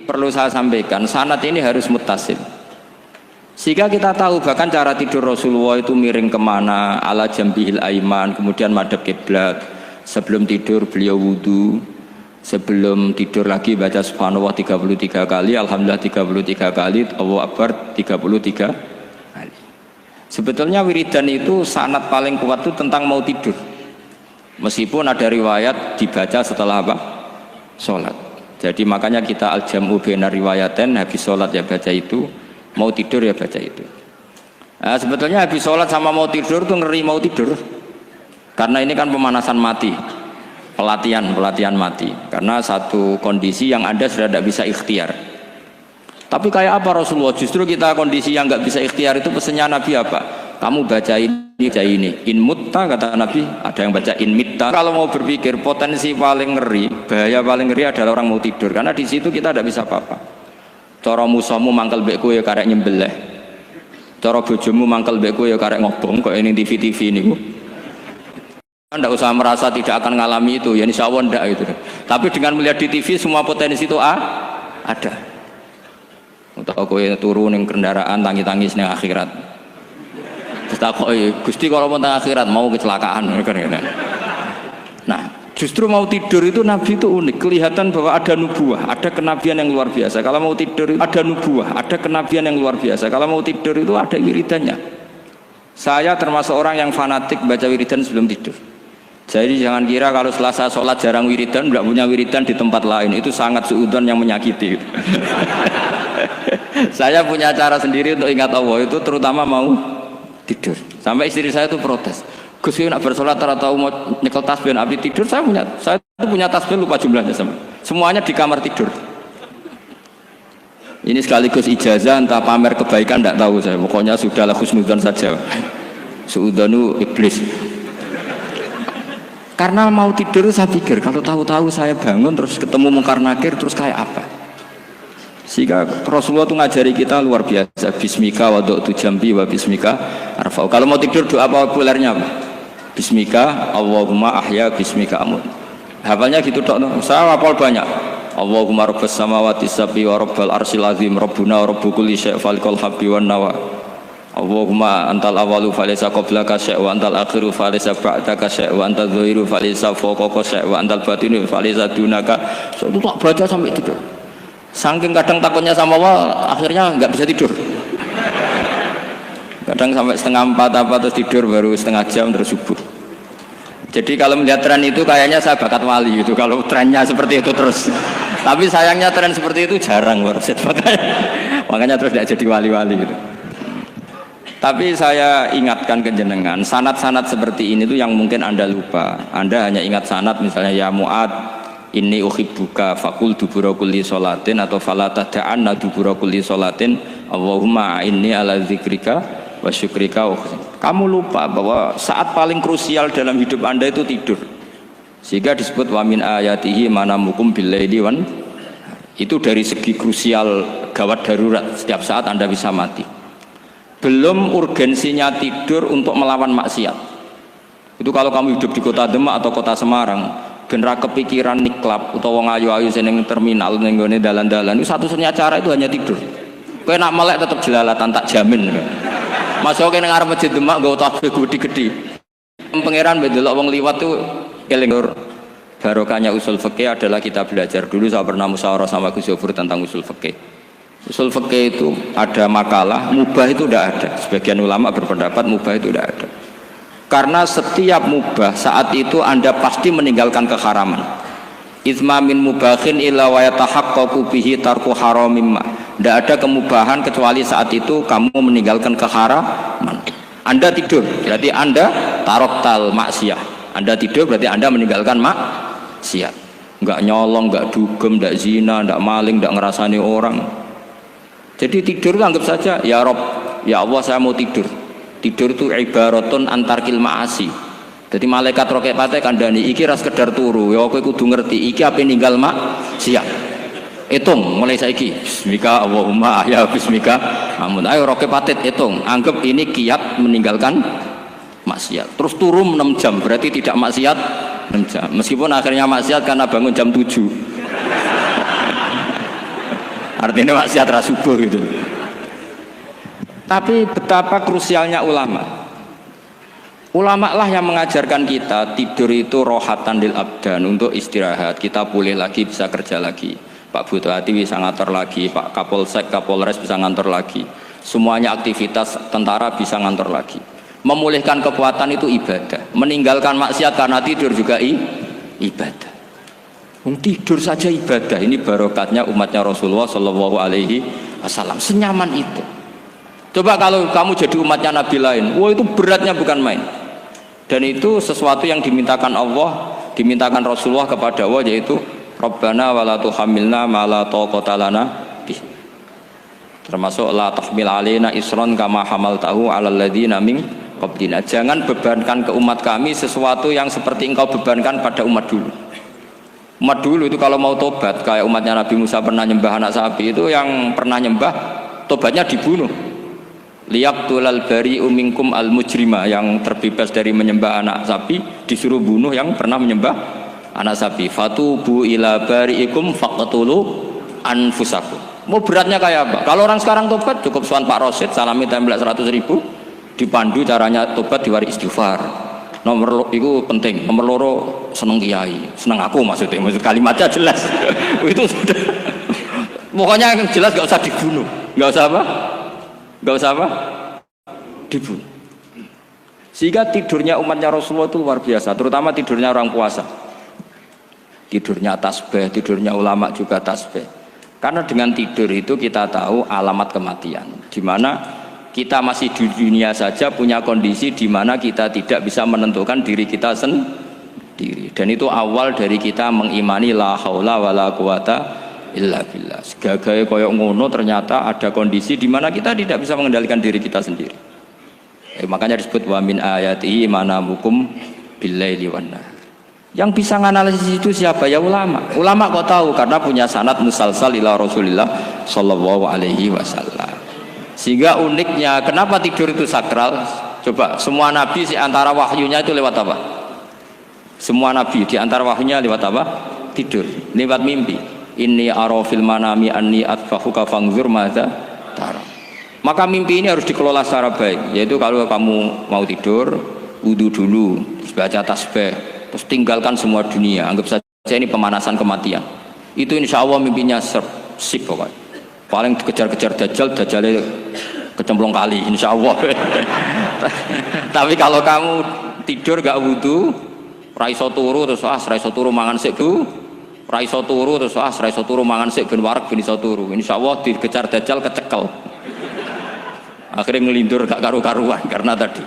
perlu saya sampaikan, sanad ini harus muttasil. Sehingga kita tahu bahkan cara tidur Rasulullah itu miring kemana, ala jambihil aiman, kemudian madhab kiblat. Sebelum tidur beliau wudu, sebelum tidur lagi baca subhanallah 33 kali, alhamdulillah 33 kali, Allahu akbar 33 kali. Sebetulnya wiridan itu sanad paling kuat itu tentang mau tidur. Meskipun ada riwayat dibaca setelah apa? Sholat. Jadi makanya kita al-jam'u baina riwayaten, habis sholat ya baca itu, mau tidur ya baca itu. Nah, sebetulnya habis sholat sama mau tidur tuh ngeri mau tidur, karena ini kan pemanasan mati, pelatihan mati, karena satu kondisi yang Anda sudah tidak bisa ikhtiar. Tapi kayak apa Rasulullah? Justru kita kondisi yang nggak bisa ikhtiar itu pesannya Nabi apa? Kamu baca ini, in mutta, kata Nabi, ada yang baca in mitta. Kalau mau berpikir potensi paling ngeri, bahaya paling ngeri adalah orang mau tidur, karena di situ kita tidak bisa apa-apa. Cara musuhmu mangkel mbek kowe ya karek nyembelih. Cara bojomu mangkel mbek kowe ya karek ngobong kok ini TV-TV niku. Anda usah merasa tidak akan mengalami itu, ya insya Allah enggak itu. Tapi dengan melihat di TV semua potensi itu ada. Untuk kowe turu ning kendaraan tangis-tangis ning akhirat. Terus takoki, Gusti kalau mau teng akhirat mau kecelakaan kan. Nah, justru mau tidur itu Nabi itu unik, kelihatan bahwa ada nubuah, ada kenabian yang luar biasa. Kalau mau tidur itu ada nubuah, ada kenabian yang luar biasa. Kalau mau tidur itu ada wiridannya. Saya termasuk orang yang fanatik baca wiridan sebelum tidur. Jadi jangan kira kalau Selasa sholat jarang wiridan, tidak punya wiridan di tempat lain, itu sangat suudzon yang menyakiti. Saya punya cara sendiri untuk ingat Allah, itu terutama mau tidur. Sampai istri saya itu protes, Gus nak bersolat atau mau nyekel tasbih api tidur. Saya itu punya tasbih lupa jumlahnya semuanya di kamar tidur. Ini sekaligus ijazah entah pamer kebaikan tidak tahu saya. Pokoknya sudahlah husnudzon saja. Suudzonu iblis. Karena mau tidur saya pikir kalau tahu-tahu saya bangun terus ketemu mungkar nakir terus kayak apa. Sehingga Rasulullah itu ngajari kita luar biasa. Bismika wadu'tu jambi wa bismika arfa'u. Kalau mau tidur doa populernya apa? Bismika Allahumma ahya bismika amut. Hafalnya gitu tok. Saya hafal banyak. Allahumma rabbas samawati sab'i wa rabbal arsyil azim rabbuna wa rabbu kulli syai' falikal habbi wan nawa. Allahumma antal awalu falaysa qablaka syai' wa antal akhiru falaysa ba'daka syai' wa antal dhahiru falaysa fawqaka syai' wa antal batinu falaysa dunaka. So, itu tak baca sampai tidur. Saking kadang takutnya sama Allah, akhirnya nggak bisa tidur. Kadang sampai setengah 4 apa terus tidur baru setengah jam terus subuh. Jadi kalau melihat tren itu kayaknya saya bakat wali gitu. Kalau trennya seperti itu terus. Tapi sayangnya tren seperti itu jarang warset makanya terus tidak jadi wali-wali gitu. Tapi saya ingatkan ke jenengan, sanad-sanad seperti ini tuh yang mungkin Anda lupa. Anda hanya ingat sanad misalnya ya Mu'ad inni uhibbuka faqul dubura kulli sholatin atau fala tad'anna dubura kulli sholatin Allahumma inni ala dzikrika wa syukrika. Kamu lupa bahwa saat paling krusial dalam hidup Anda itu tidur. Sehingga disebut wa min ayatihi manamukum billaili wan. Itu dari segi krusial gawat darurat, setiap saat Anda bisa mati. Belum urgensinya tidur untuk melawan maksiat. Itu kalau kamu hidup di kota Demak atau kota Semarang, bener kepikiran niklap atau wong ayu-ayu seneng terminal ning gone dalan-dalan itu satu-satunya cara itu hanya tidur. Kowe nak melek tetep jelalatan tak jamin. Masuk ning arep masjid Demak nggo tasbih gede-gede. Pangeran ndelok wong liwat tuh eling. Barokahnya usul fikih adalah kita belajar dulu. Saya pernah musyawarah sama Gus Yofur tentang usul fikih. Usul fikih itu ada makalah mubah itu tidak ada. Sebagian ulama berpendapat mubah itu tidak ada. Karena setiap mubah saat itu Anda pasti meninggalkan keharaman. Itsma min mubahin illa wa yatahaqqaqu bihi tarku haramim. Tidak ada kemubahan kecuali saat itu kamu meninggalkan keharaman. Anda tidur, berarti Anda taroktal maksiyah. Anda tidur berarti Anda meninggalkan maksiat. Enggak nyolong, enggak dugem, enggak zina, enggak maling, enggak ngerasani orang. Jadi tidur itu anggap saja ya Rob, ya Allah saya mau tidur. Tidur itu ibaratun antarkil ma'asi. Jadi malaikat roket pate kandani iki ras sekedar turu. Ya kowe kudu ngerti iki ape ninggal maksiat. Hitung mulai saiki. Bismika Allahumma ya bismika. Amun ayo roket patet hitung. Anggap ini kiat meninggalkan maksiat. Terus turun 6 jam berarti tidak maksiat 6 jam. Meskipun akhirnya maksiat karena bangun jam 7. Artinya maksiat ra subuh gitu. Tapi betapa krusialnya ulama. Ulama lah yang mengajarkan kita tidur itu rohatan lil abdan, untuk istirahat. Kita pulih lagi, bisa kerja lagi. Pak Bupati bisa ngantor lagi, Pak Kapolsek, Kapolres bisa ngantor lagi. Semuanya aktivitas tentara bisa ngantor lagi. Memulihkan kekuatan itu ibadah. Meninggalkan maksiat karena tidur juga ibadah. Tidur saja ibadah. Ini barokatnya umatnya Rasulullah Shallallahu Alaihi Wasallam. Senyaman itu. Coba kalau kamu jadi umatnya Nabi lain, wah itu beratnya bukan main. Dan itu sesuatu yang dimintakan Allah, dimintakan Rasulullah kepada Allah, yaitu Rabbana wala tuhamilna ma la taqata lana bih. Termasuk la tahmil alaina isron kama hamaltahu 'alal ladzina min qablina. Jangan bebankan ke umat kami sesuatu yang seperti engkau bebankan pada umat dulu. Umat dulu itu kalau mau tobat, kayak umatnya Nabi Musa pernah nyembah anak sapi, itu yang pernah nyembah tobatnya dibunuh. Liyaqtulal bari'u minkum al mujrima, yang terbebas dari menyembah anak sapi disuruh bunuh yang pernah menyembah anak sapi. Fatubu ila bari'ikum faqtulu anfusakum. Mau beratnya kayak apa? Kalau orang sekarang tobat cukup soal Pak Rosid salami template 100.000, dipandu caranya tobat diwari istighfar. Nomor itu penting. Nomor loro seneng kiai, seneng aku maksudnya, maksud kalimatnya jelas. Itu sudah. Pokoknya yang jelas gak usah dibunuh, gak usah apa? Gak usah apa? Dibunuh. Sehingga tidurnya umatnya Rasulullah itu luar biasa, terutama tidurnya orang puasa. Tidurnya tasbih, tidurnya ulama juga tasbih. Karena dengan tidur itu kita tahu alamat kematian. Di mana kita masih di dunia saja punya kondisi di mana kita tidak bisa menentukan diri kita sendiri. Dan itu awal dari kita mengimani la haula wala quwata illa billah. Segagai koyok ngono ternyata ada kondisi di mana kita tidak bisa mengendalikan diri kita sendiri. Makanya disebut wa min ayatihi manamukum billaili wan nahar. Yang bisa menganalisis itu siapa? Ya ulama. Ulama kok tahu karena punya sanad musalsal ila Rasulillah sallallahu alaihi wasallam. Sehingga uniknya kenapa tidur itu sakral? Coba semua nabi di antara wahyunya itu lewat apa? Semua nabi di antara wahyunya lewat apa? Tidur, lewat mimpi. Inni arafil manami anni atfahuka fangzur madza tara. Maka mimpi ini harus dikelola secara baik, yaitu kalau kamu mau tidur, wudu dulu, baca tasbih, terus tinggalkan semua dunia, anggap saja ini pemanasan kematian. Itu insya Allah mimpinya sip pokoknya. Paling dikejar-kejar Dajjalnya kecemplung kali, insya Allah. Tapi kalau kamu tidur gak wudu, raiso turu terus raiso turu mangan sik bu. Raiso turu terus raiso turu mangan sik ben wareg ben iso turu. Insyaallah dikejar Dajjal kecekel. Akhirnya ngelindur gak karu-karuan karena tadi.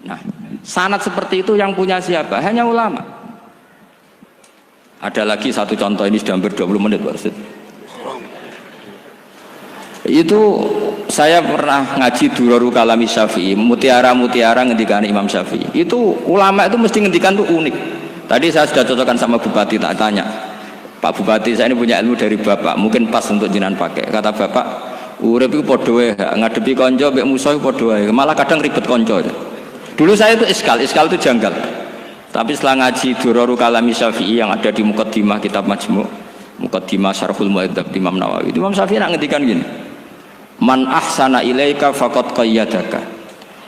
Nah, sanad seperti itu yang punya siapa? Hanya ulama. Ada lagi satu contoh, ini sudah hampir 20 menit Pak Ustaz. Itu saya pernah ngaji Durarul Kalami Syafi'i, mutiara-mutiara ngendikan Imam Syafi'i. Itu ulama itu mesti ngendikan tuh unik. Tadi saya sudah cocokkan sama Bupati, tak tanya, Pak Bupati saya ini punya ilmu dari Bapak, mungkin pas untuk jinan pakai. Kata Bapak, urip itu podo wae, ngadepi konco mbek musuh podo wae, malah kadang ribet konco. Dulu saya itu iskal itu janggal. Tapi setelah ngaji Durarul Kalami Syafi'i yang ada di Muqaddimah kitab Majmu', Muqaddimah Syarhul Mu'adzab Imam Nawawi, Imam Syafi'i nak ngendikan gini, man ahsana ilaika faqad qayyadaka.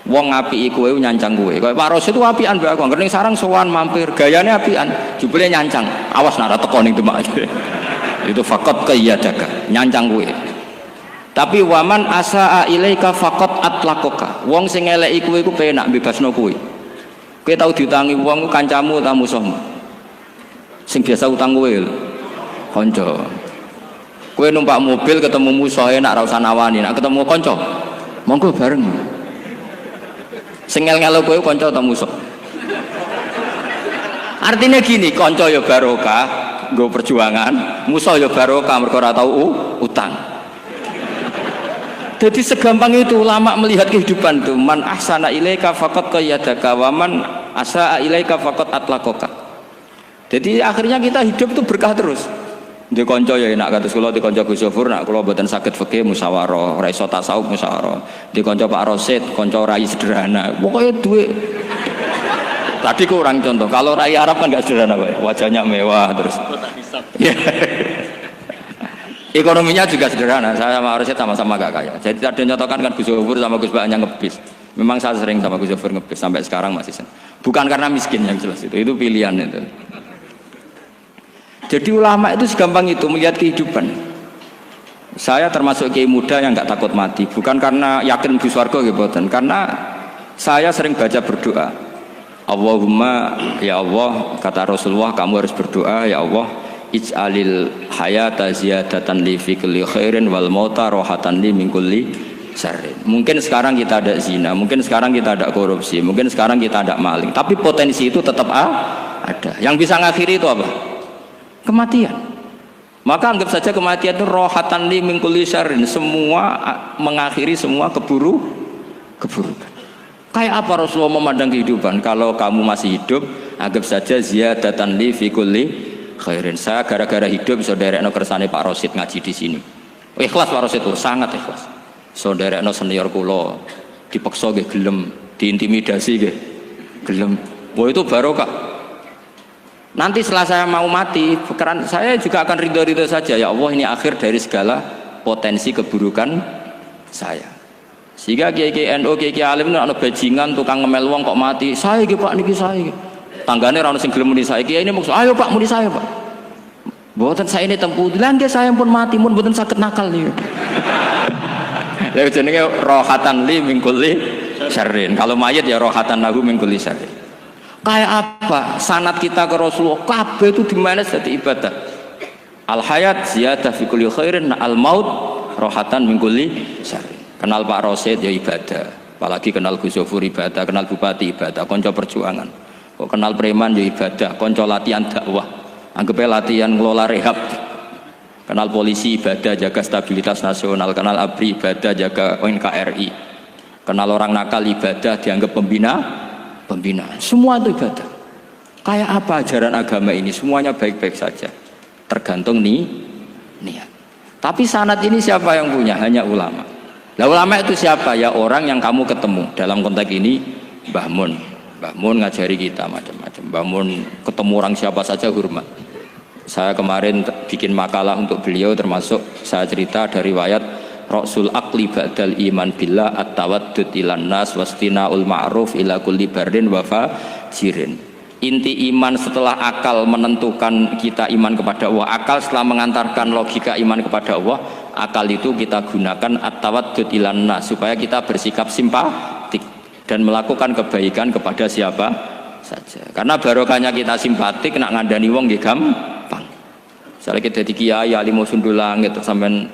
Wong apiki kowe nyancang kowe. Kaya Pak Rosid itu apian mbak aku. Ngerti sarang sowan mampir, gayane apian, jebule nyancang. Awas nak teko ning Demak. Itu faqat qayyadaka, nyancang kowe. Tapi waman asaa ilaika faqat atlaqaka. Wong sing eleki kowe iku penak bebasno kowe. Kowe tau diutangi wong kancamu ta musuhmu? Sing biasa utang kowe lho. Kanca. Kowe numpak mobil ketemu musuh enak ra usah nawani, nak ketemu kanca monggo bareng. Sing ngel-ngelo kowe kanca ta musuh? Artinya gini, kanca ya barokah nggo perjuangan, musuh ya barokah mergo ora tau utang. Jadi segampang itu ulama melihat kehidupan tuh, man ahsana ilaika faqad qayyadaka wa man asaa ilaika faqad atlaqaka. Jadi akhirnya kita hidup tuh berkah terus. Di konco ya enak kados kula di konco Gus Zofur, nak kula mboten saged fikih musyawarah, ra iso tasawuf musyawarah. Di konco Pak Rosid, konco rai sederhana. Pokoknya duit. Tadi kurang contoh. Kalau rai Arab kan enggak sederhana, Pak. Wajahnya mewah terus. Ya. Ekonominya juga sederhana. Saya sama Arsyad sama-sama gak kaya. Jadi ada nyotokan kan Gus Zofur sama Gus Baknya ngebis. Memang saya sering sama Gus Zofur ngebis sampai sekarang masih senang. Bukan karena miskin yang jelas itu pilihan itu. Jadi ulama itu segampang itu melihat kehidupan. Saya termasuk kiai muda yang nggak takut mati, bukan karena yakin di surga gitu, karena saya sering baca berdoa. Allahumma ya Allah, kata Rasulullah, kamu harus berdoa, ya Allah, ij'alil hayata ziyadatan li fi kulli khairin wal mauta rohatan li min kulli syarrin. Mungkin sekarang kita ada zina, mungkin sekarang kita ada korupsi, mungkin sekarang kita ada maling, tapi potensi itu tetap ada. Yang bisa ngakhiri itu apa? Kematian. Maka anggap saja kematian itu rohatan li min kulli syarrin, semua mengakhiri semua keburukan. Kayak apa Rasulullah memandang kehidupan? Kalau kamu masih hidup, anggap saja ziyadatan li fi kulli khairin. Saya gara-gara hidup saudaranya kersane Pak Rosid ngaji di sini. Ikhlas Pak Rosid itu sangat ikhlas. Saudaranya senior kula dipaksa nggih gelem, diintimidasi nggih gelem. Wah itu barokah. Nanti setelah saya mau mati, pikiran saya juga akan ridho-ridho saja. Ya Allah, ini akhir dari segala potensi keburukan saya. Sehingga kiai-kiai NU, kiai-kiai alim itu ana bajingan tukang ngemel wong kok mati. Saya nggih Pak niki saya nggih. Tanggane ra ono sing gelem muni saya. Kiai ini maksud, ayo Pak muni saya Pak. Mboten saya ini tempuh. Lah nggih saya pun mati mun mboten saged nakal niku. Lha jenenge rohatan li min kulli syarrin. Kalau mayit ya rohatan lahu min kulli syarrin. Kayak apa sanad kita ke Rasulullah? Kabeh itu dimana jadi ibadah. Al hayat ziyadah fi kulli khairin, al maut rohatan min kulli syarrin. Kenal Pak Rosid ya ibadah, apalagi kenal Gus Zofur ibadah, kenal Bupati ibadah, konco perjuangan. Kok kenal preman ya ibadah, konco latihan dakwah, anggapnya latihan ngelola rehab. Kenal polisi ibadah, jaga stabilitas nasional, kenal ABRI ibadah, jaga NKRI. Kenal orang nakal ibadah, dianggap pembina. Semua itu ibadah. Kayak apa ajaran agama ini? Semuanya baik-baik saja, tergantung niat. Tapi sanad ini siapa yang punya? Hanya ulama. Nah ulama itu siapa? Ya orang yang kamu ketemu. Dalam konteks ini Mbah Mun ngajari kita macam-macam. Mbah Mun ketemu orang siapa saja hormat. Saya kemarin bikin makalah untuk beliau, termasuk saya cerita dari riwayat Rasul Aqli ba'dal iman billah at-tawaddud ilan nas wastina'ul ma'ruf ila kulli barrin wa fajirin. Inti iman setelah akal menentukan kita iman kepada Allah, akal setelah mengantarkan logika iman kepada Allah, akal itu kita gunakan at-tawaddud ilan nas supaya kita bersikap simpatik dan melakukan kebaikan kepada siapa saja. Karena barokahnya kita simpatik nak ngandani wong nggih gampang. Misalnya kita di kiai alim sundul langit sampean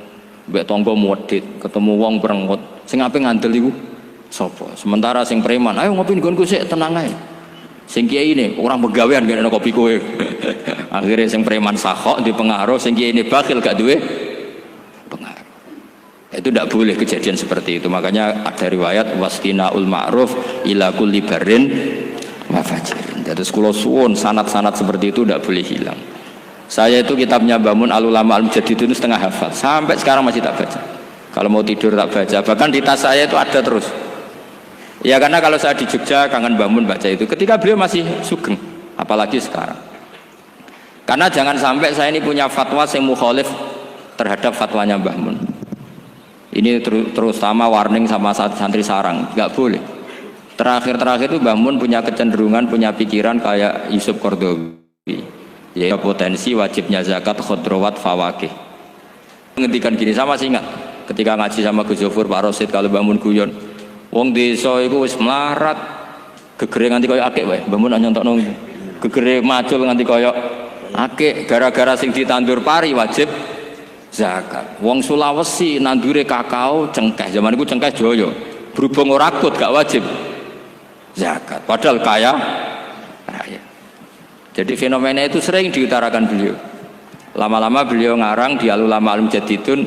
mbek tangga modit, ketemu wong perengut, sing ape ngandel iku sapa? Sementara sing preman, ayo ngopi nggonku sik tenang ae. Sing kiai ini orang begawean gak ada kopi kowe. Akhirnya sing preman sakhok di pengaruh, sing kiai ini bakhil gak duwe pengaruh. Itu tidak boleh kejadian seperti itu. Makanya ada riwayat wastina'ul ma'ruf ila kulli barrin wa fajirin. Jadi kula suwun sanad-sanad seperti itu tidak boleh hilang. Saya itu kitabnya Mbah Mun Al-Ulama Al-Mujaddid itu setengah hafal. Sampai sekarang masih tak baca. Kalau mau tidur tak baca. Bahkan di tas saya itu ada terus. Ya karena kalau saya di Jogja kangen Mbah Mun baca itu ketika beliau masih sugeng, apalagi sekarang. Karena jangan sampai saya ini punya fatwa yang mukhalif terhadap fatwanya Mbah Mun. Ini terutama warning sama santri sarang, nggak boleh. Terakhir itu Mbah Mun punya kecenderungan, punya pikiran kayak Yusuf Qaradawi. Ya potensi wajibnya zakat khodrowat fawakih. Ngendikan gini, sama masih ingat ketika ngaji sama Gus Zofur Pak Rosid kalau Mbah Mun guyon. Wong desa iku wis melarat, gegere nganti kaya akik wae. Mbah Mun nyontokno gegere macul nganti kaya akik gara-gara sing ditandur pari wajib zakat. Wong Sulawesi nandure kakao cengkeh, zaman iku cengkeh joyo. Berhubung ora akut gak wajib zakat. Padahal kaya raya. Jadi fenomena itu sering diutarakan beliau. Lama-lama beliau ngarang di Al-Ulama Al-Mujaddidun,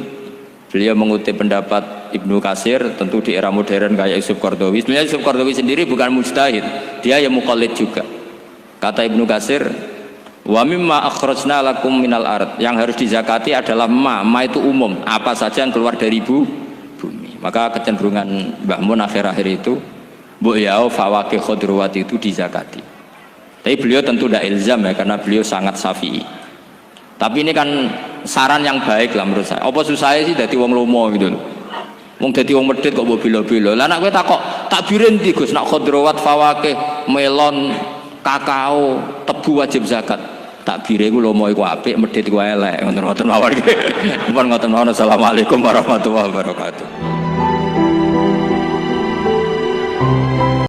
beliau mengutip pendapat Ibnu Katsir, tentu di era modern kayak Yusuf Qaradawi. Sebenarnya Yusuf Qaradawi sendiri bukan mujtahid, dia yang muqallid juga. Kata Ibnu Katsir, wa mimma akhrajna lakum minal ard, yang harus dizakati adalah ma itu umum, apa saja yang keluar dari bumi. Maka kecenderungan Mbah Mun akhir-akhir itu mbok yao fawakih khodrowat itu dizakati. Tapi beliau tentu tidak ilzam ya, karena beliau sangat syafi'i. Tapi ini kan saran yang baik lah menurut saya. Apa susahnya sih dadi wong lomo gitu loh. Wong dadi wong medhit kok mbok bilo-bilo. Lah nek kowe takok takbire ndi Gus? Nak khadrawat fawakih, melon, kakao, tebu wajib zakat. Takbire iku lomo iku apik, medhit iku elek. Ngoten-ngoten mawon. Mumpun ngoten mawon. Assalamualaikum warahmatullahi wabarakatuh.